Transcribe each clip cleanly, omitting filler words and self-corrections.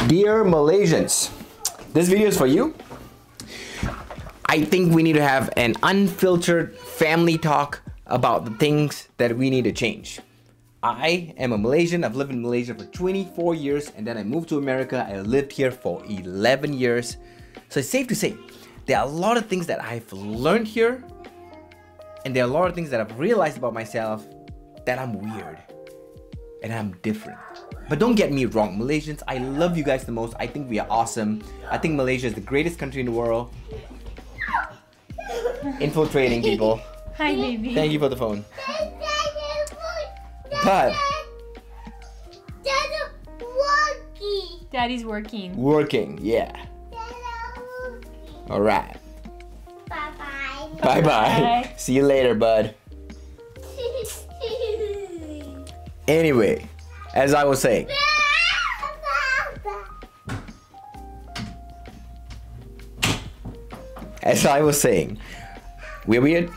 Dear Malaysians, this video is for you. I think we need to have an unfiltered family talk about the things that we need to change. I am a Malaysian. I've lived in Malaysia for 24 years and then I moved to America. I lived here for 11 years. So it's safe to say there are a lot of things that I've learned here and there are a lot of things that I've realized about myself that I'm weird and I'm different. But don't get me wrong, Malaysians, I love you guys the most. I think we are awesome. I think Malaysia is the greatest country in the world. Infiltrating people. Hi, baby. Thank you for the phone. But Daddy's working. Working, yeah. Alright. Bye-bye. Bye-bye. See you later, bud. Anyway, as I was saying. We're weird,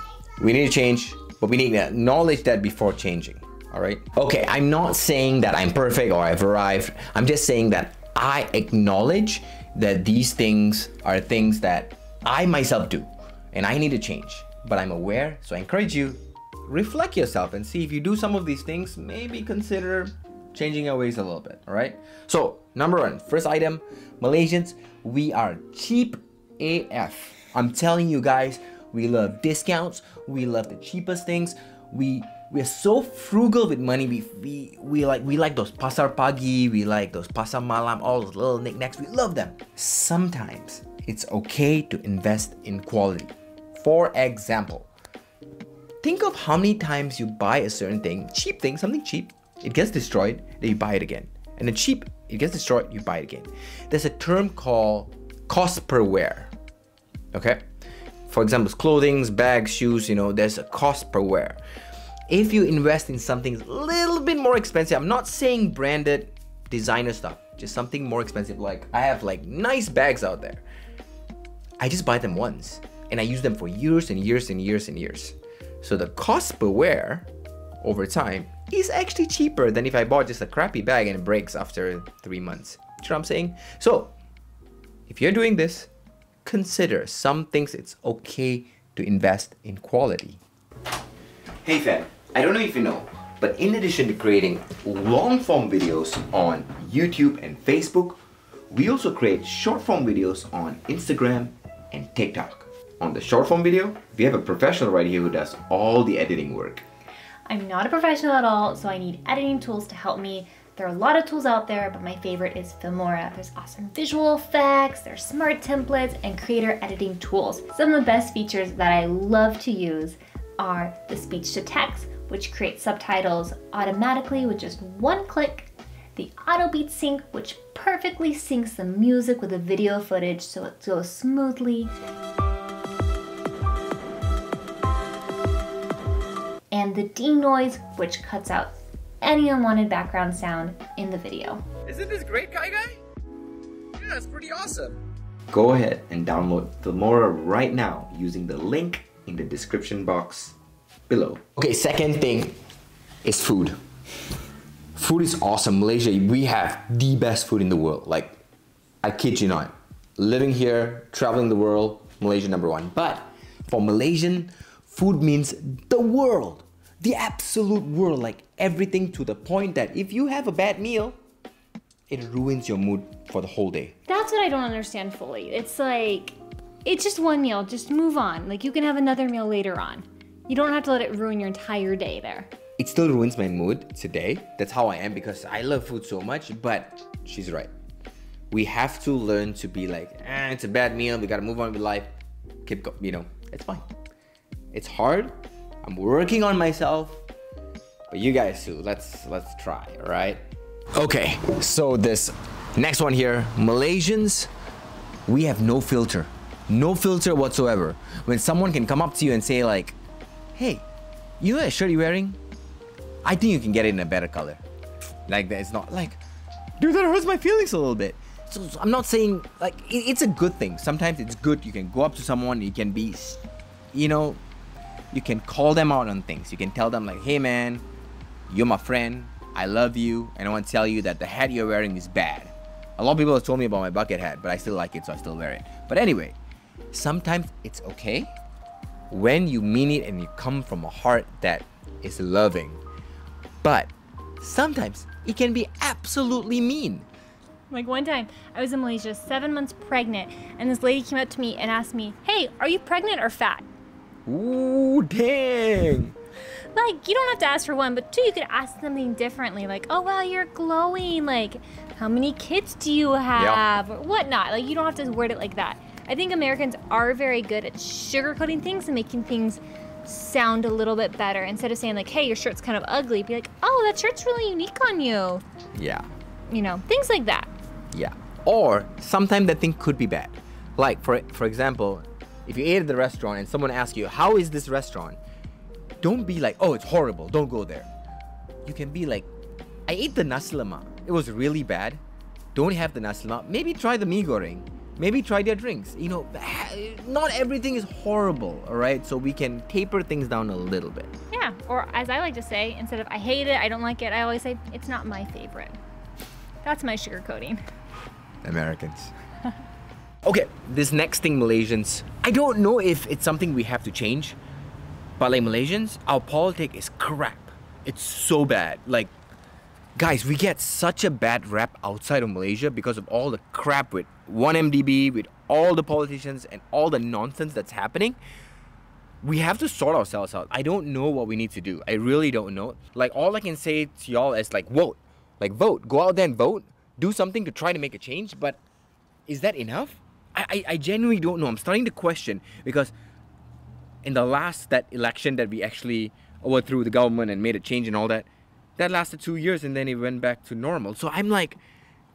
we need to change, but we need to acknowledge that before changing, alright? Okay, I'm not saying that I'm perfect or I've arrived. I'm just saying that I acknowledge that these things are things that I myself do, and I need to change. But I'm aware, so I encourage you, reflect yourself and see if you do some of these things, maybe consider changing your ways a little bit, alright? So, number one, first item, Malaysians, we are cheap AF. I'm telling you guys, we love discounts, we love the cheapest things, we're so frugal with money, we like those pasar pagi, we like those pasar malam, all those little knickknacks, we love them. Sometimes, it's okay to invest in quality. For example, think of how many times you buy a certain thing, cheap thing, something cheap, it gets destroyed, then you buy it again. And then cheap, it gets destroyed, you buy it again. There's a term called cost per wear. Okay? For example, clothing, bags, shoes, you know, there's a cost per wear. If you invest in something a little bit more expensive, I'm not saying branded designer stuff, just something more expensive. Like I have like nice bags out there. I just buy them once and I use them for years and years and years and years. So the cost per wear over time is actually cheaper than if I bought just a crappy bag and it breaks after 3 months. You know what I'm saying? So if you're doing this, consider some things it's okay to invest in quality. Hey fam, I don't know if you know, but in addition to creating long form videos on YouTube and Facebook, we also create short form videos on Instagram and TikTok. On the short form video, we have a professional right here who does all the editing work. I'm not a professional at all, so I need editing tools to help me. There are a lot of tools out there, but my favorite is Filmora. There's awesome visual effects, there's smart templates, and creator editing tools. Some of the best features that I love to use are the speech to text, which creates subtitles automatically with just one click, the auto beat sync, which perfectly syncs the music with the video footage so it goes smoothly, and the denoise, which cuts out any unwanted background sound in the video. Isn't this great, guy? Yeah, it's pretty awesome. Go ahead and download Filmora right now using the link in the description box below. Okay, second thing is food. Food is awesome. Malaysia, we have the best food in the world. Like, I kid you not. Living here, traveling the world, Malaysia #1. But for Malaysian, food means the world. The absolute world, like everything to the point that if you have a bad meal, it ruins your mood for the whole day. That's what I don't understand fully. It's like, it's just one meal, just move on. Like you can have another meal later on. You don't have to let it ruin your entire day there. It still ruins my mood today. That's how I am because I love food so much, but she's right. We have to learn to be like, it's a bad meal, we gotta move on with life. Keep going, you know, it's fine. It's hard. I'm working on myself, but you guys too. Let's try, all right? Okay, so this next one here, Malaysians, we have no filter whatsoever. When someone can come up to you and say like, hey, you know that shirt you're wearing? I think you can get it in a better color. Like that, it's not like, dude, that hurts my feelings a little bit. So I'm not saying like it's a good thing. Sometimes it's good. You can go up to someone, you can be, you know, you can call them out on things. You can tell them like, hey man, you're my friend, I love you, and I want to tell you that the hat you're wearing is bad. A lot of people have told me about my bucket hat, but I still like it, so I still wear it. But anyway, sometimes it's okay when you mean it and you come from a heart that is loving. But sometimes it can be absolutely mean. Like one time, I was in Malaysia, 7 months pregnant, and this lady came up to me and asked me, "Hey, are you pregnant or fat?" Ooh, dang. Like, you don't have to ask for one, but two, you could ask something differently. Like, "Oh, wow, you're glowing." Like, "How many kids do you have?" Or whatnot. Like, you don't have to word it like that. I think Americans are very good at sugarcoating things and making things sound a little bit better. Instead of saying like, "Hey, your shirt's kind of ugly," be like, "Oh, that shirt's really unique on you." Yeah. You know, things like that. Yeah. Or sometimes that thing could be bad. Like, for example, if you ate at the restaurant and someone asks you, "How is this restaurant?" Don't be like, "Oh, it's horrible, don't go there." You can be like, "I ate the nasi lemak. It was really bad. Don't have the nasi lemak. Maybe try the mee goreng. Maybe try their drinks." You know, not everything is horrible, all right? So we can taper things down a little bit. Yeah, or as I like to say, instead of "I hate it, I don't like it," I always say, "It's not my favorite." That's my sugarcoating. Americans. Okay, this next thing, Malaysians. I don't know if it's something we have to change, but like Malaysians, our politics is crap. It's so bad. Like, guys, we get such a bad rap outside of Malaysia because of all the crap with 1MDB, with all the politicians and all the nonsense that's happening. We have to sort ourselves out. I don't know what we need to do. I really don't know. Like, all I can say to y'all is like, vote. Like, vote. Go out there and vote. Do something to try to make a change. But is that enough? I genuinely don't know. I'm starting to question, because in the that election that we actually overthrew the government and made a change and all that, that lasted 2 years and then it went back to normal. So I'm like,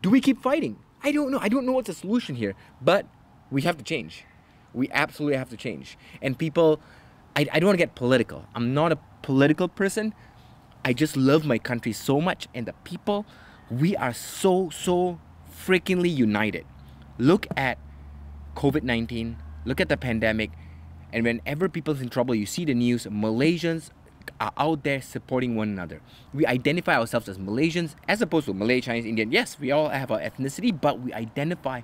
do we keep fighting? I don't know. I don't know what's the solution here. But we have to change. We absolutely have to change. And people, I don't want to get political. I'm not a political person. I just love my country so much, and the people, we are so freakingly united. Look at COVID-19, look at the pandemic, and whenever people's in trouble, you see the news, Malaysians are out there supporting one another. We identify ourselves as Malaysians as opposed to Malay, Chinese, Indian. Yes, we all have our ethnicity, but we identify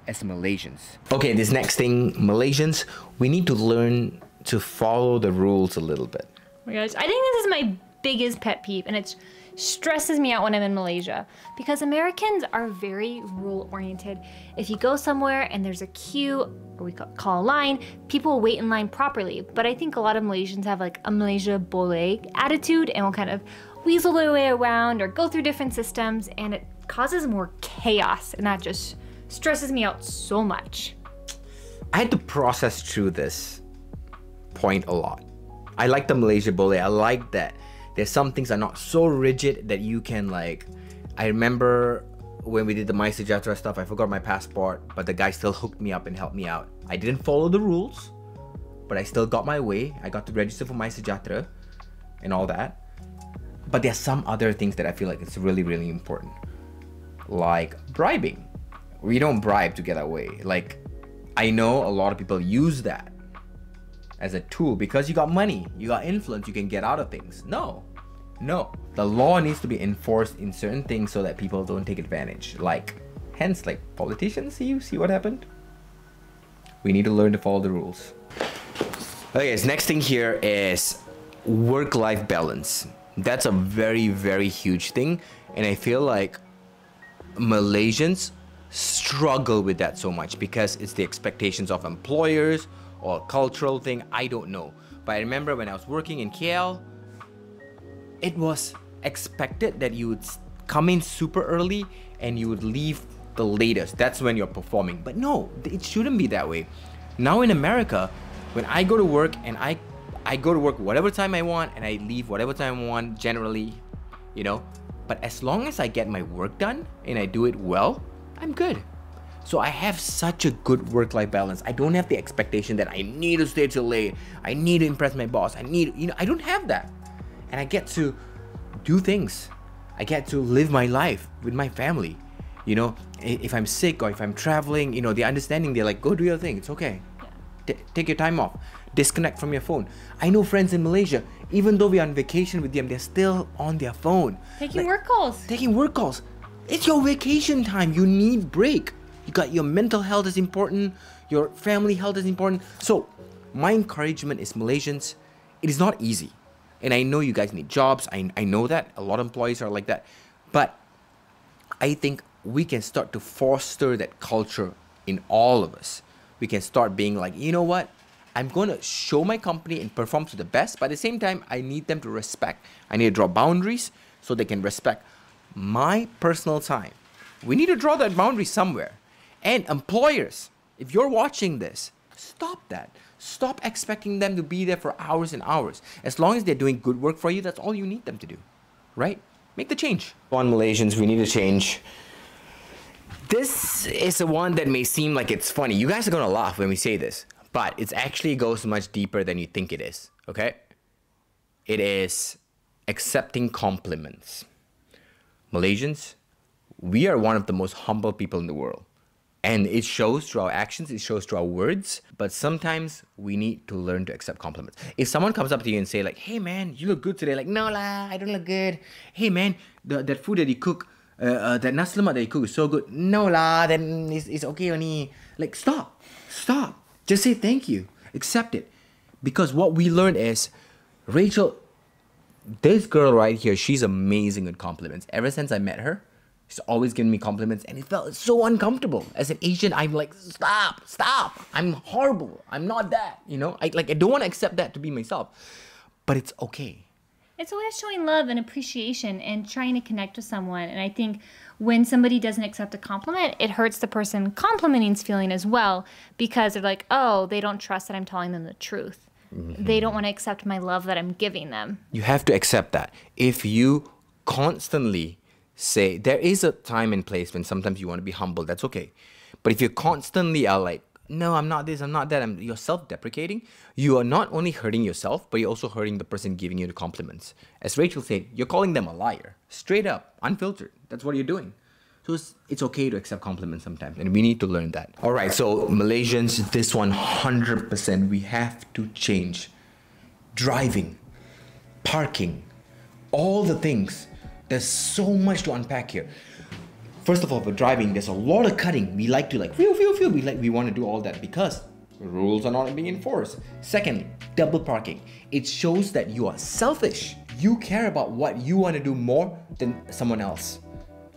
as Malaysians. Okay, this next thing, Malaysians, we need to learn to follow the rules a little bit. Oh my gosh, I think this is my biggest pet peeve, and it stresses me out when I'm in Malaysia, because Americans are very rule oriented. If you go somewhere and there's a queue, or we call a line, people will wait in line properly. But I think a lot of Malaysians have like a Malaysia boleh attitude and will kind of weasel their way around or go through different systems, and it causes more chaos, and that just stresses me out so much. I had to process through this point a lot. I like the Malaysia boleh. I like that there's some things are not so rigid that you can like. I remember when we did the My Sejahtera stuff, I forgot my passport, but the guy still hooked me up and helped me out. I didn't follow the rules, but I still got my way. I got to register for My Sejahtera and all that. But there's some other things that I feel like it's really important. Like bribing. We don't bribe to get away. Like, I know a lot of people use that as a tool because you got money, you got influence, you can get out of things. No. The law needs to be enforced in certain things so that people don't take advantage. Like politicians, see what happened? We need to learn to follow the rules. Okay, so next thing here is work-life balance. That's a very huge thing, and I feel like Malaysians struggle with that so much because it's the expectations of employers or a cultural thing. I don't know, but I remember when I was working in KL, it was expected that you would come in super early and you would leave the latest. That's when you're performing. But no, it shouldn't be that way. Now in America, when I go to work and I go to work whatever time I want and I leave whatever time I want generally, you know, but as long as I get my work done and I do it well, I'm good. So I have such a good work-life balance. I don't have the expectation that I need to stay till late. I need to impress my boss. I don't have that. And I get to do things. I get to live my life with my family. You know, if I'm sick or if I'm traveling, you know, they're understanding. They're like, go do your thing. It's okay. Take your time off. Disconnect from your phone. I know friends in Malaysia, even though we're on vacation with them, they're still on their phone. Taking work calls. Taking work calls. It's your vacation time. You need break. You got your mental health is important. Your family health is important. So my encouragement is Malaysians, it is not easy. And I know you guys need jobs. I know that. A lot of employees are like that. But I think we can start to foster that culture in all of us. We can start being like, you know what? I'm going to show my company and perform to the best. But at the same time, I need them to respect. I need to draw boundaries so they can respect my personal time. We need to draw that boundary somewhere. And employers, if you're watching this, stop that. Stop expecting them to be there for hours and hours. As long as they're doing good work for you, that's all you need them to do, right? Make the change. On Malaysians, we need to change. This is the one that may seem like it's funny. You guys are gonna laugh when we say this, but it actually goes much deeper than you think it is, okay? It is accepting compliments. Malaysians, we are one of the most humble people in the world. And it shows through our actions, it shows through our words, but sometimes we need to learn to accept compliments. If someone comes up to you and say like, hey man, you look good today, like, no lah, I don't look good. Hey man, that food that you cook, that nasi lemak that you cook is so good. No lah, then it's okay only. Like, stop. Just say thank you, accept it. Because what we learned is, Rachel, this girl right here, she's amazing at compliments. Ever since I met her, she's always giving me compliments and it felt so uncomfortable. As an Asian, I'm like, stop. I'm horrible. I'm not that, you know? I don't want to accept that to be myself. But it's okay. It's a way of showing love and appreciation and trying to connect with someone. And I think when somebody doesn't accept a compliment, it hurts the person complimenting's feeling as well, because they're like, oh, they don't trust that I'm telling them the truth. Mm-hmm. They don't want to accept my love that I'm giving them. You have to accept that. If you constantly say, there is a time and place when sometimes you want to be humble, that's okay. But if you constantly are like, no, I'm not this, I'm not that, you're self-deprecating, you are not only hurting yourself, but you're also hurting the person giving you the compliments. As Rachel said, you're calling them a liar. Straight up, unfiltered. That's what you're doing. So it's okay to accept compliments sometimes, and we need to learn that. All right, so Malaysians, this 100%, we have to change. Driving, parking, all the things. There's so much to unpack here. First of all, for driving, there's a lot of cutting. We like to phew. We want to do all that because rules are not being enforced. Secondly, double parking. It shows that you are selfish. You care about what you want to do more than someone else,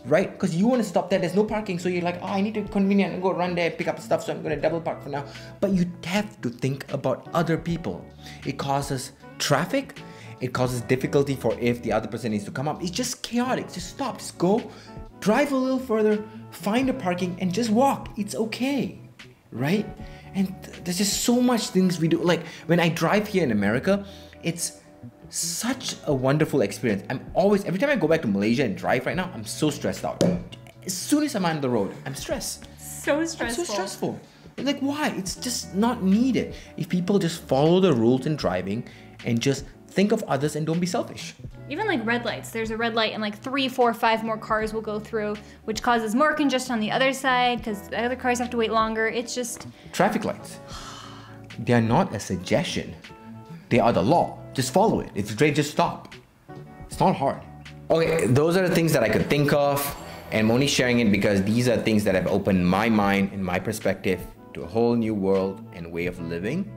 right? Because you want to stop there. There's no parking, so you're like, oh, I need to convenient and go run there, pick up stuff, so I'm going to double park for now. But you have to think about other people. It causes traffic. It causes difficulty for if the other person needs to come up. It's just chaotic. Just stop. Just go. Drive a little further. Find a parking and just walk. It's okay. Right? And there's just so much things we do. Like when I drive here in America, it's such a wonderful experience. Every time I go back to Malaysia and drive right now, I'm so stressed out. As soon as I'm on the road, I'm stressed. So stressful. I'm so stressful. Like why? It's just not needed. If people just follow the rules in driving and just think of others and don't be selfish. Even like red lights. There's a red light and like 3, 4, 5 more cars will go through, which causes more congestion on the other side because the other cars have to wait longer. It's just... Traffic lights. They are not a suggestion. They are the law. Just follow it. It's great, just stop. It's not hard. Okay, those are the things that I could think of, and I'm only sharing it because these are things that have opened my mind and my perspective to a whole new world and way of living.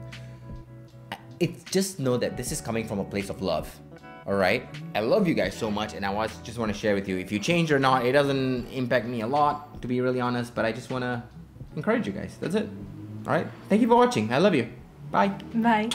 It's just know that this is coming from a place of love. All right, I love you guys so much, and I just want to share with you. If you change or not, it doesn't impact me a lot, to be really honest, but I just want to encourage you guys. That's it. All right, thank you for watching. I love you. Bye. Bye.